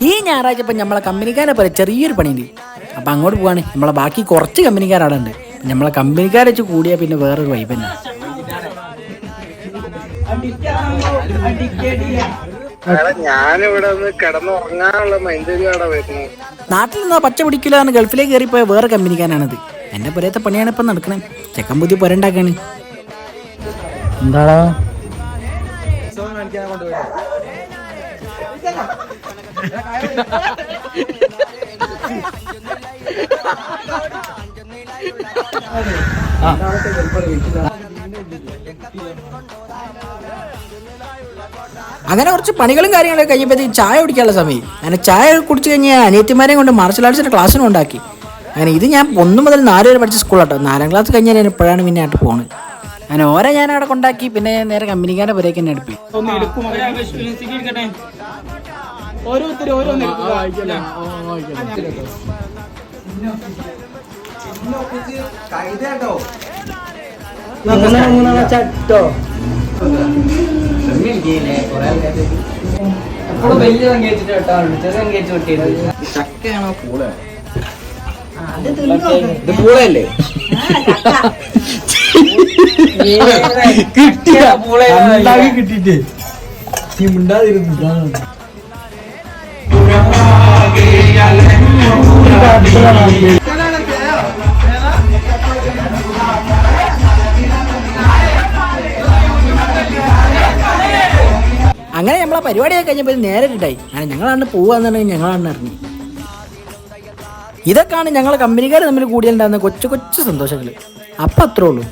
ഈ ഞായറാഴ്ച ഇപ്പം നമ്മളെ കമ്പനിക്കാരെ പോലെ ചെറിയൊരു പണിയുണ്ട്. അപ്പം അങ്ങോട്ട് പോവാണ്. നമ്മളെ ബാക്കി കുറച്ച് കമ്പനിക്കാരവിടെ ഉണ്ട്. നമ്മളെ കമ്പനിക്കാരെ വെച്ച് കൂടിയാൽ പിന്നെ വേറൊരു വൈബ് തന്നെ. ഞാനിവിടെ ഒന്ന് കിടന്നുറങ്ങാനുള്ള മൈൻഡിലാണ് വരുന്നത്. നാട്ടിൽ നിന്നാ പച്ച പിടിക്കില്ല ഗൾഫിലേക്ക് കയറിപ്പോയ വേറെ കമ്പനിക്കാരാണത്. എന്റെ പുരത്തെ പണിയാണ് ഇപ്പം നടക്കണേ. ചെക്കൻ പുതിയ പുരണ്ടാക്കാണ്. എന്താടാ അങ്ങനെ കുറച്ച് പണികളും കാര്യങ്ങളൊക്കെ കഴിഞ്ഞപ്പോഴത്തേക്ക് ചായ കുടിക്കാനുള്ള സമയം. അങ്ങനെ ചായ കുടിച്ചു കഴിഞ്ഞാൽ അനിയത്തിമാരെയും കൊണ്ട് മാർഷൽ ആർട്സിന്റെ ക്ലാസ്സിനും ഉണ്ടാക്കി. അങ്ങനെ ഇത് ഞാൻ 1 മുതൽ 4 വരെ പഠിച്ച സ്കൂളാട്ടോ. 4ാം ക്ലാസ് കഴിഞ്ഞാൽ ഞാൻ ഇപ്പോഴാണ് പിന്നെ ആയിട്ട് പോകുന്നത്. അങ്ങനെ ഓരോ ഞാൻ അവിടെ കൊണ്ടാക്കി. പിന്നെ ഞാൻ നേരെ കമ്പനിക്കാരുടെ പുരയ്ക്ക് തന്നെ എടുപ്പി. ചക്കയാണോ പൂള? ഇത് പൂളയല്ലേ? കിട്ടിട്ട് മിണ്ടാതിരുന്നു. അങ്ങനെ നമ്മളെ പരിപാടിയൊക്കെ കഴിഞ്ഞപ്പോൾ നേരെ ഇട്ടായി. അങ്ങനെ ഞങ്ങളാണ് പോവാന്നുണ്ടെങ്കിൽ ഞങ്ങളാണ് ഇറങ്ങി. ഇതൊക്കെയാണ് ഞങ്ങളെ കമ്പനിക്കാർ തമ്മിൽ കൂടിയുണ്ടാകുന്ന കൊച്ചു കൊച്ചു സന്തോഷങ്ങൾ. അപ്പം അത്രേ ഉള്ളൂ.